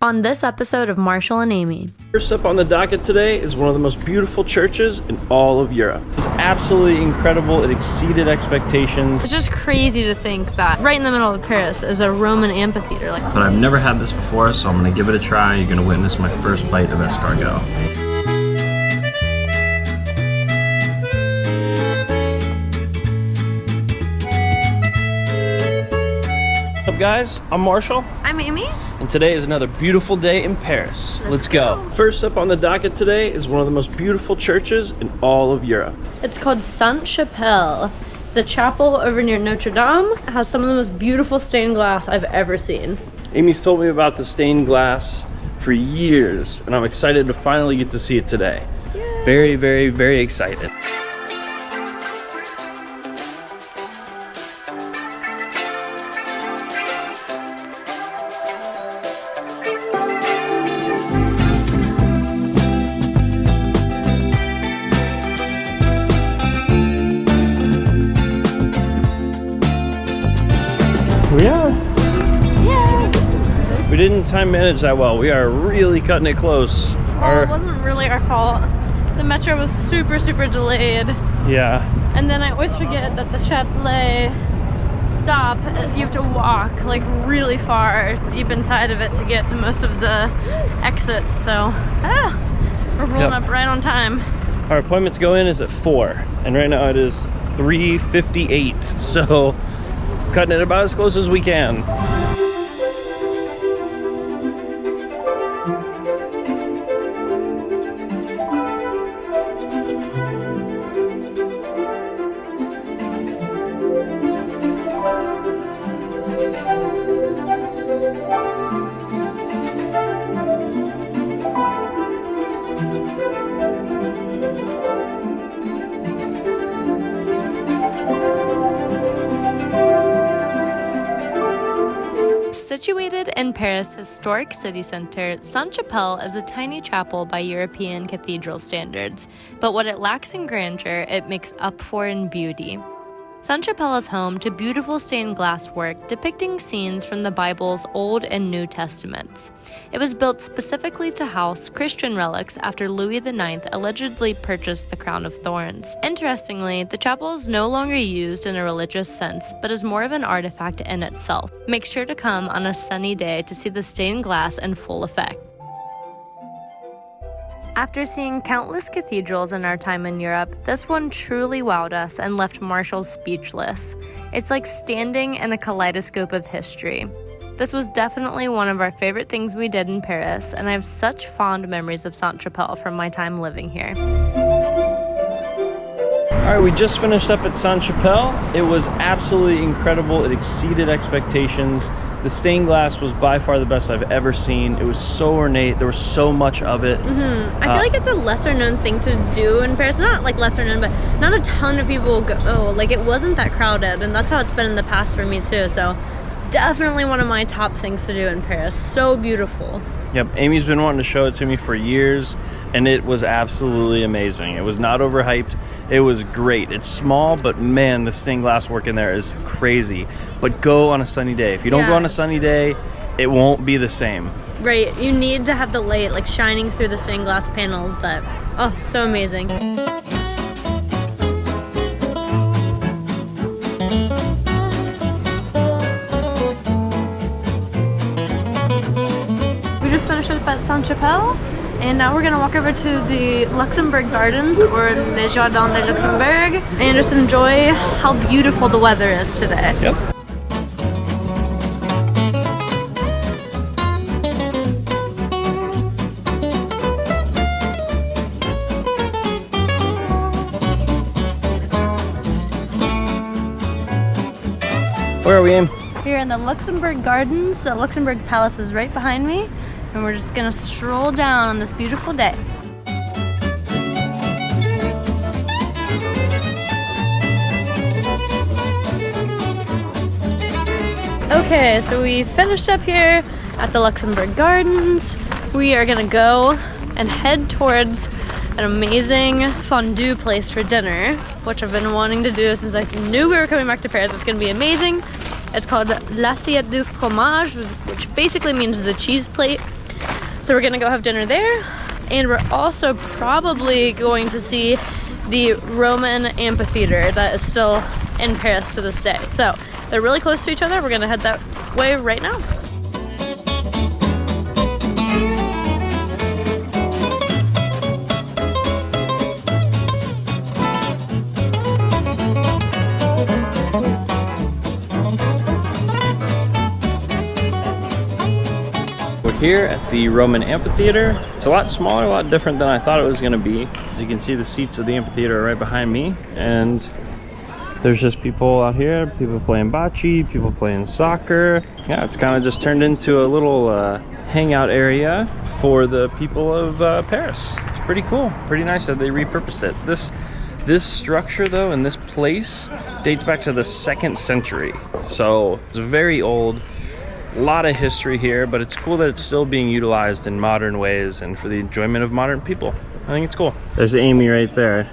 on this episode of Marshall and Aimee. First up on the docket today is one of the most beautiful churches in all of Europe. It's absolutely incredible. It exceeded expectations. It's just crazy to think that right in the middle of Paris is a Roman amphitheater. But I've never had this before, so I'm gonna give it a try. You're gonna witness my first bite of escargot. What's up guys, I'm Marshall. I'm Aimee. And today is another beautiful day in Paris. Let's go. First up on the docket today is one of the most beautiful churches in all of Europe. It's called Sainte-Chapelle. The chapel over near Notre Dame has some of the most beautiful stained glass I've ever seen. Aimee's told me about the stained glass for years, and I'm excited to finally get to see it today. Yay. Very, very, very excited. We are. Yeah. We didn't time manage that well. We are really cutting it close. Well, it wasn't really our fault. The metro was super delayed. Yeah. And then I always forget that the Châtelet stop, you have to walk like really far deep inside of it to get to most of the exits. So, we're rolling up right on time. Our appointment to go in is at 4, and right now it is 3:58. So, cutting it about as close as we can. Situated in Paris' historic city center, Sainte-Chapelle is a tiny chapel by European cathedral standards, but what it lacks in grandeur, it makes up for in beauty. Sainte-Chapelle is home to beautiful stained glass work depicting scenes from the Bible's Old and New Testaments. It was built specifically to house Christian relics after Louis IX allegedly purchased the crown of thorns. Interestingly, the chapel is no longer used in a religious sense, but is more of an artifact in itself. Make sure to come on a sunny day to see the stained glass in full effect. After seeing countless cathedrals in our time in Europe, this one truly wowed us and left Marshall speechless. It's like standing in a kaleidoscope of history. This was definitely one of our favorite things we did in Paris, and I have such fond memories of Sainte-Chapelle from my time living here. Alright, we just finished up at Sainte-Chapelle. It was absolutely incredible. It exceeded expectations. The stained glass was by far the best I've ever seen. It was so ornate. There was so much of it. I feel like it's a lesser known thing to do in Paris. Not like lesser known, but not a ton of people go. Oh, like it wasn't that crowded, and that's how it's been in the past for me too. So definitely one of my top things to do in Paris. So beautiful. Yep, Aimee's been wanting to show it to me for years, and it was absolutely amazing. It was not overhyped. It was great. It's small, but man, the stained glass work in there is crazy. But go on a sunny day. If you don't go on a sunny day, it won't be the same. Right, you need to have the light like shining through the stained glass panels, but oh, so amazing. Finished up at Sainte-Chapelle, and now we're gonna walk over to the Luxembourg Gardens, or les Jardins du Luxembourg, and just enjoy how beautiful the weather is today. Yep. Where are we, Aim? Here in the Luxembourg Gardens. The Luxembourg Palace is right behind me, and we're just gonna stroll down on this beautiful day. Okay, so we finished up here at the Luxembourg Gardens. We are gonna go and head towards an amazing fondue place for dinner, which I've been wanting to do since I knew we were coming back to Paris. It's gonna be amazing. It's called l'assiette du fromage, which basically means the cheese plate. So we're gonna go have dinner there, and we're also probably going to see the Roman Amphitheater that is still in Paris to this day. So they're really close to each other. We're gonna head that way right now. We're here at the Roman Amphitheater. It's a lot smaller, a lot different than I thought it was gonna be. As you can see, the seats of the amphitheater are right behind me, and there's just people out here, people playing bocce, people playing soccer. Yeah, it's kind of just turned into a little hangout area for the people of Paris. It's pretty cool, pretty nice that they repurposed it. This structure though, and this place dates back to the 2nd century. So it's very old. A lot of history here, but it's cool that it's still being utilized in modern ways and for the enjoyment of modern people. I think it's cool. There's Aimee right there.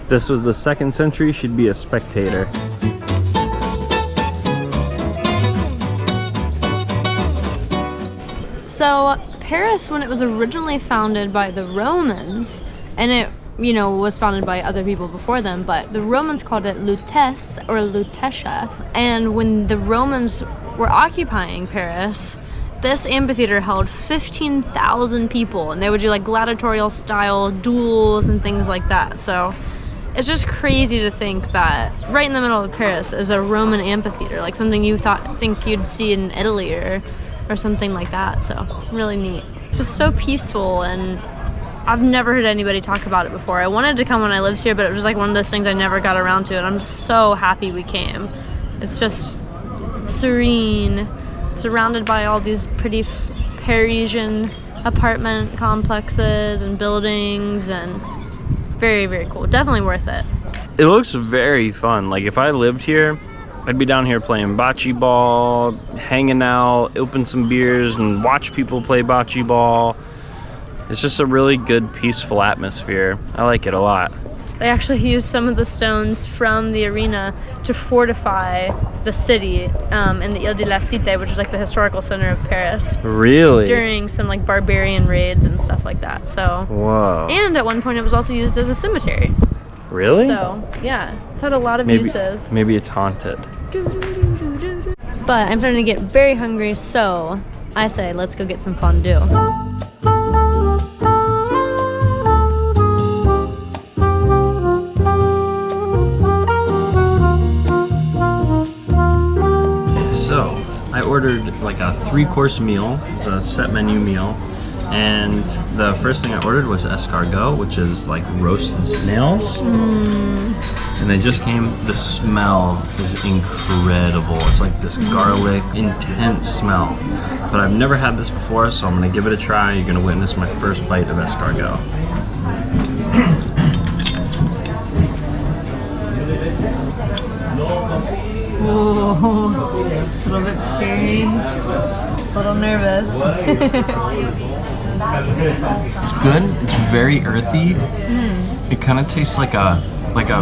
This was the 2nd century, she'd be a spectator. So Paris, when it was originally founded by the Romans, and it, you know, was founded by other people before them, but the Romans called it Lutece or Lutetia. And when the Romans were occupying Paris, this amphitheater held 15,000 people, and they would do like gladiatorial style duels and things like that. So it's just crazy to think that right in the middle of Paris is a Roman amphitheater, like something you think you'd see in Italy or something like that. So really neat. It's just so peaceful, and I've never heard anybody talk about it before. I wanted to come when I lived here, but it was just like one of those things I never got around to, and I'm so happy we came. It's just serene, surrounded by all these pretty Parisian apartment complexes and buildings, and very, very cool. Definitely worth it. It looks very fun. Like if I lived here, I'd be down here playing bocce ball, hanging out, open some beers and watch people play bocce ball. It's just a really good, peaceful atmosphere. I like it a lot. They actually used some of the stones from the arena to fortify the city in the Ile de la Cité, which is like the historical center of Paris. Really? During some like barbarian raids and stuff like that. So. Whoa. And at one point it was also used as a cemetery. Really? So yeah, it's had a lot of uses. Maybe it's haunted. But I'm starting to get very hungry, so I say let's go get some fondue. I ordered like a 3-course meal. It's a set menu meal, and the first thing I ordered was escargot, which is like roasted snails. And they just came. The smell is incredible. It's like this garlic, intense smell. But I've never had this before, so I'm gonna give it a try. You're gonna witness my first bite of escargot. Whoa, a little bit scary, a little nervous. It's good. It's very earthy. It kind of tastes like a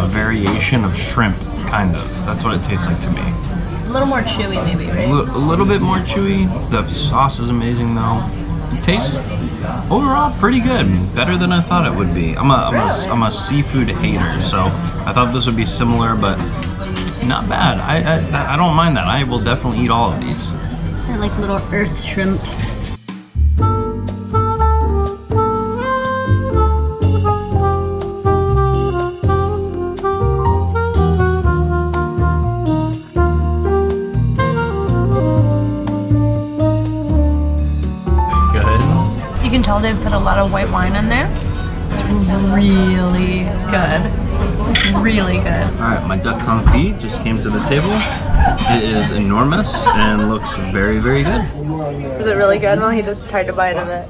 variation of shrimp, kind of. That's what it tastes like to me. A little more chewy, maybe, right? A little bit more chewy. The sauce is amazing, though. It tastes overall pretty good. Better than I thought it would be. I'm a seafood hater, so I thought this would be similar, but not bad. I don't mind that. I will definitely eat all of these. They're like little earth shrimps. Good. You can tell they've put a lot of white wine in there. It's really good. Really good. Alright, my duck confit just came to the table. It is enormous and looks very, very good. Is it really good? Well, he just tried to bite of it.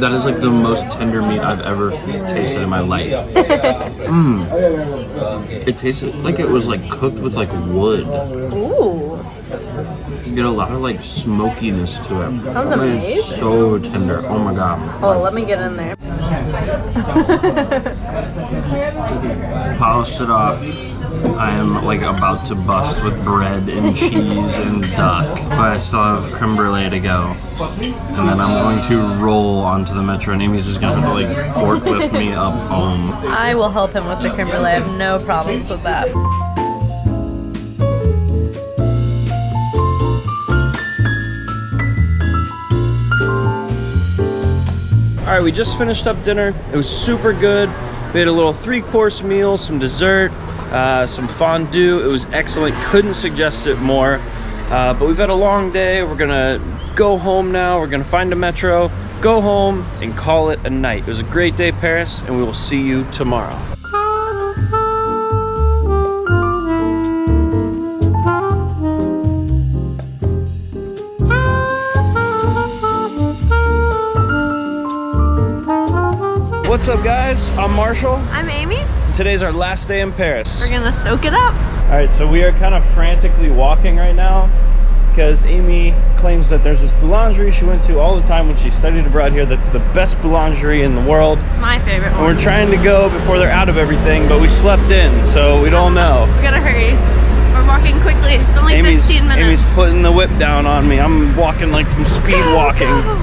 That is like the most tender meat I've ever tasted in my life. It tasted like it was like cooked with like wood. Ooh. You get a lot of like smokiness to it. Sounds amazing. It's so tender. Oh my god. Oh, let me get in there. Polished it off. I am like about to bust with bread and cheese and duck, but I still have creme brulee to go. And then I'm going to roll onto the metro, and Amy's just gonna have to like forklift me up home. I will help him with the creme brulee. I have no problems with that. All right, we just finished up dinner. It was super good. We had a little 3-course meal, some dessert, some fondue. It was excellent. Couldn't suggest it more. But we've had a long day. We're gonna go home now. We're gonna find a metro, go home, and call it a night. It was a great day, Paris, and we will see you tomorrow. What's up, guys? I'm Marshall. I'm Amy. Today's our last day in Paris. We're gonna soak it up. All right, so we are kind of frantically walking right now because Amy claims that there's this boulangerie she went to all the time when she studied abroad here that's the best boulangerie in the world. It's my favorite one. And we're trying to go before they're out of everything, but we slept in, so we don't know. We gotta hurry. We're walking quickly. It's only 15 minutes. Amy's putting the whip down on me. I'm walking like I'm speed walking. Go.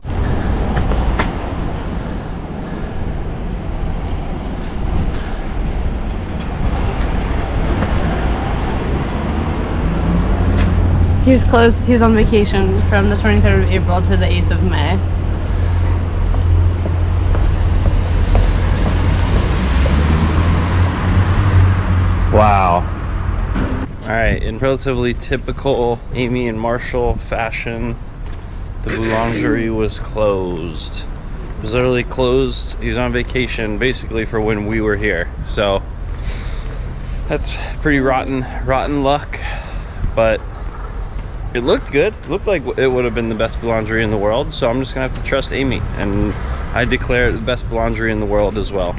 He's close. He's on vacation from the 23rd of April to the 8th of May. Wow. All right, in relatively typical Amy and Marshall fashion, the boulangerie was closed. It was literally closed. He was on vacation basically for when we were here. So that's pretty rotten luck, but it looked good. It looked like it would have been the best boulangerie in the world, so I'm just gonna have to trust Amy, and I declare it the best boulangerie in the world as well.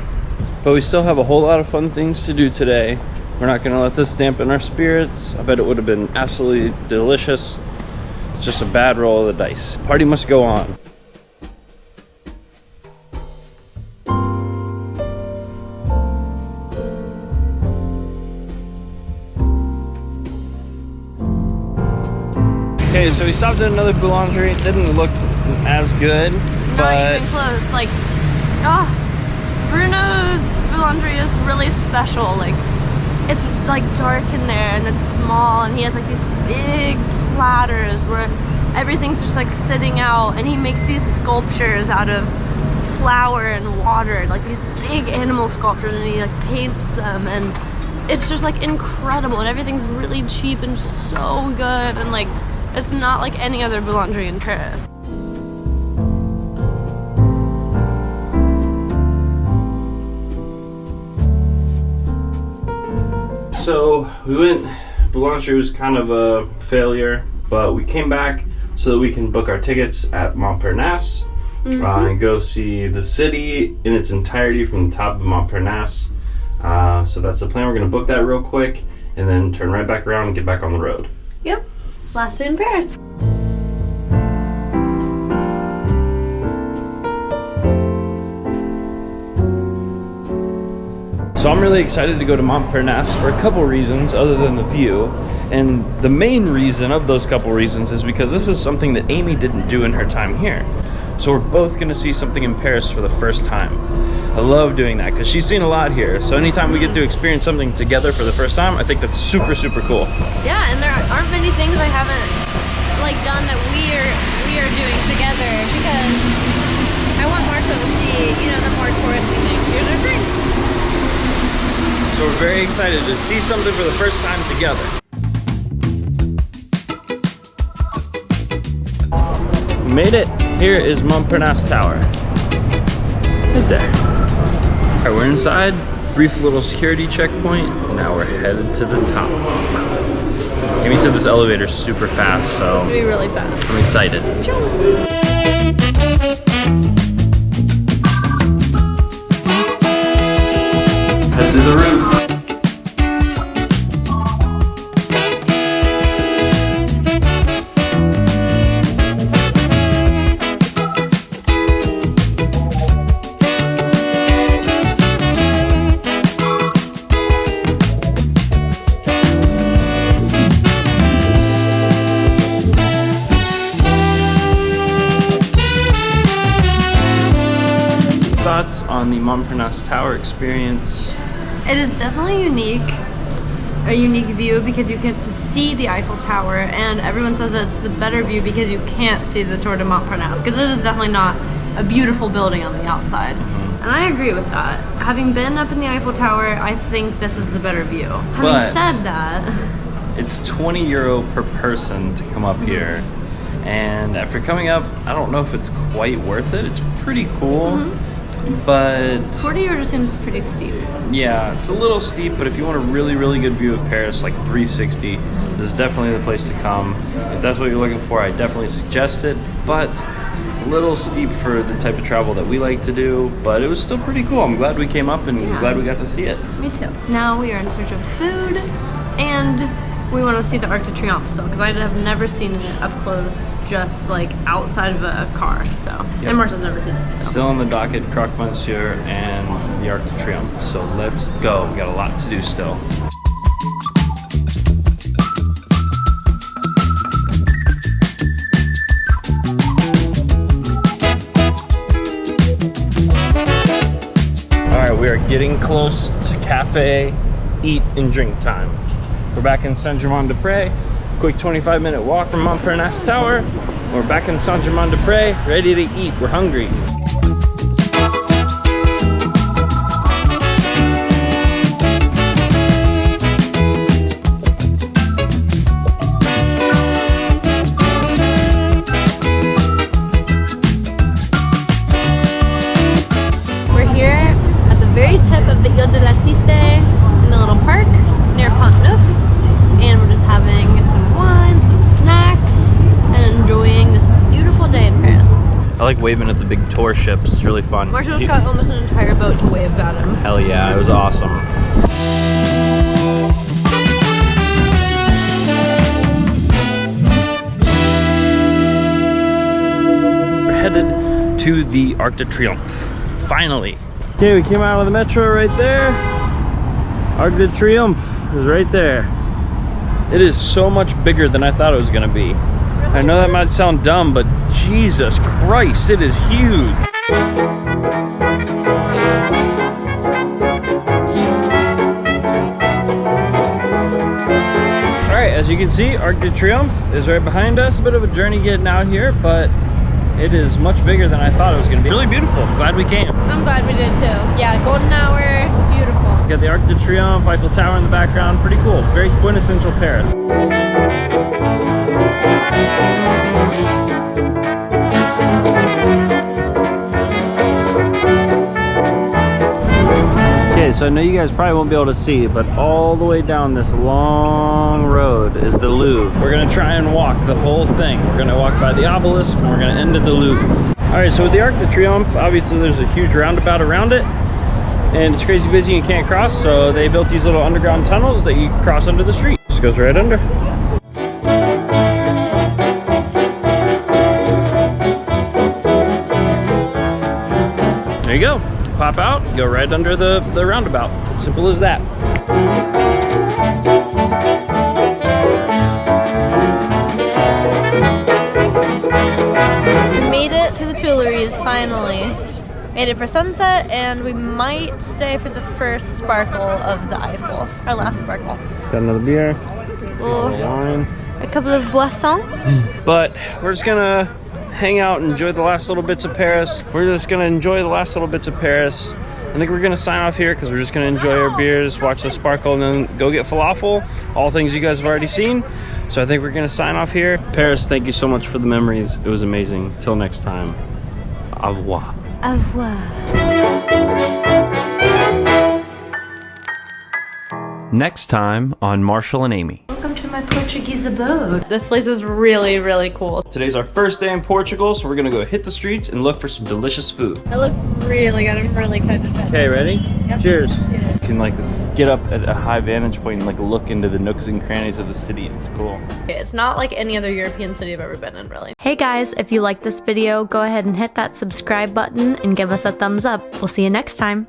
But we still have a whole lot of fun things to do today. We're not gonna let this dampen our spirits. I bet it would have been absolutely delicious. It's just a bad roll of the dice. Party must go on. Okay, so we stopped at another boulangerie. It didn't look as good, but not even close. Like, Bruno's boulangerie is really special. Like, it's like dark in there and it's small, and he has like these big platters where everything's just like sitting out, and he makes these sculptures out of flour and water, like these big animal sculptures, and he like paints them, and it's just like incredible, and everything's really cheap and so good, and like it's not like any other boulangerie in Paris. So we went, boulangerie was kind of a failure, but we came back so that we can book our tickets at Montparnasse and go see the city in its entirety from the top of Montparnasse. So that's the plan. We're gonna book that real quick and then turn right back around and get back on the road. Yep, last day in Paris. So I'm really excited to go to Montparnasse for a couple reasons other than the view. And the main reason of those couple reasons is because this is something that Amy didn't do in her time here. So we're both gonna see something in Paris for the first time. I love doing that because she's seen a lot here. So anytime we get to experience something together for the first time, I think that's super, super cool. Yeah, and there aren't many things I haven't like done that we are doing together, because I want Marshall to see, you know, the more touristy things. Here's our drink. So we're very excited to see something for the first time together. We made it. Here is Montparnasse Tower. Right there. All right, we're inside. Brief little security checkpoint. Now we're headed to the top. Amy said this elevator's super fast, so It's supposed to be really fast. I'm excited. Head to the roof. thoughts on the Montparnasse Tower experience? It is definitely unique. A unique view because you get to see the Eiffel Tower, and everyone says that it's the better view because you can't see the Tour de Montparnasse, because it is definitely not a beautiful building on the outside. And I agree with that. Having been up in the Eiffel Tower, I think this is the better view. Having said that, it's 20 euro per person to come up here. And after coming up, I don't know if it's quite worth it. It's pretty cool, but 40 euro just seems pretty steep. Yeah, it's a little steep, but if you want a really, really good view of Paris, like 360, this is definitely the place to come. If that's what you're looking for, I definitely suggest it, but a little steep for the type of travel that we like to do, but it was still pretty cool. I'm glad we came up and glad we got to see it. Me too. Now we are in search of food, and we want to see the Arc de Triomphe still, because I have never seen it up close, just like outside of a car, so. Yep. And Martha's never seen it, so. Still on the docket, Croque Monsieur and the Arc de Triomphe, so let's go. We got a lot to do still. All right, we are getting close to cafe, eat, and drink time. We're back in Saint-Germain-des-Prés. Quick 25-minute walk from Montparnasse Tower. We're back in Saint-Germain-des-Prés, ready to eat. We're hungry. We're here at the very tip of the Ile de la Cité in the little park near Pont Neuf. And we're just having some wine, some snacks, and enjoying this beautiful day in Paris. I like waving at the big tour ships. It's really fun. Marshall's got almost an entire boat to wave at him. Hell yeah, it was awesome. We're headed to the Arc de Triomphe. Finally. Okay, we came out of the metro right there. Arc de Triomphe is right there. It is so much bigger than I thought it was gonna be. I know that might sound dumb, but Jesus Christ, it is huge. All right, as you can see, Arc de Triomphe is right behind us. A bit of a journey getting out here, but it is much bigger than I thought it was gonna be. Really beautiful, glad we came. I'm glad we did too. Yeah, golden hour, beautiful. Got the Arc de Triomphe, Eiffel Tower in the background, pretty cool. Very quintessential Paris. Okay, so I know you guys probably won't be able to see, but all the way down this long road is the Louvre. We're gonna try and walk the whole thing. We're gonna walk by the obelisk and we're gonna end at the Louvre. All right, so with the Arc de Triomphe, obviously there's a huge roundabout around it. And it's crazy busy and you can't cross, so they built these little underground tunnels that you cross under the street. Just goes right under. There you go. Pop out, go right under the roundabout. Simple as that. We made it to the Tuileries finally. Made it for sunset, and we might stay for the first sparkle of the Eiffel. Our last sparkle. Got another beer. Ooh. Wine. A couple of boissons. But we're just gonna hang out and enjoy the last little bits of Paris. We're just gonna enjoy the last little bits of Paris. I think we're gonna sign off here because we're just gonna enjoy our beers, watch the sparkle, and then go get falafel. All things you guys have already seen. So I think we're gonna sign off here. Paris, thank you so much for the memories. It was amazing. Till next time. Au revoir. Au revoir. Next time on Marshall and Aimee. Welcome to my Portuguese abode. This place is really, really cool. Today's our first day in Portugal, so we're gonna go hit the streets and look for some delicious food. It looks really good. I'm really excited to try. Okay, ready? Yep. Cheers. Cheers. You can like get up at a high vantage point and like look into the nooks and crannies of the city. It's cool. It's not like any other European city I've ever been in, really. Hey guys, if you like this video, go ahead and hit that subscribe button and give us a thumbs up. We'll see you next time.